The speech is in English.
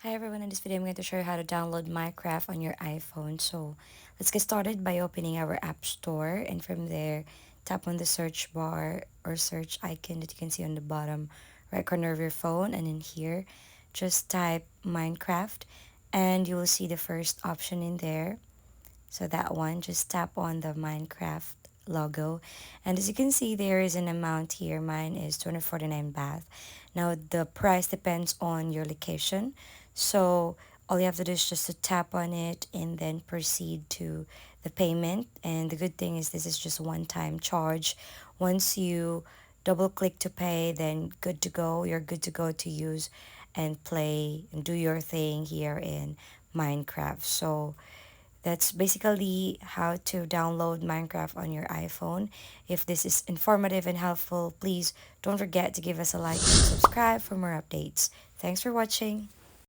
Hi everyone, in this video I'm going to show you how to download Minecraft on your iPhone. So let's get started by opening our app store, and from there tap on the search bar or search icon that you can see on the bottom right corner of your phone, and in here just type Minecraft and you will see the first option in there. So that one, just tap on the Minecraft logo. And as you can see, there is an amount here. Mine is 249 baht. Now the price depends on your location. So all you have to do is just to tap on it and then proceed to the payment. And the good thing is this is just one-time charge. Once you double click to pay, then good to go. You're good to go to use and play and do your thing here in Minecraft. So that's basically how to download Minecraft on your iPhone. If this is informative and helpful, please don't forget to give us a like and subscribe for more updates. Thanks for watching.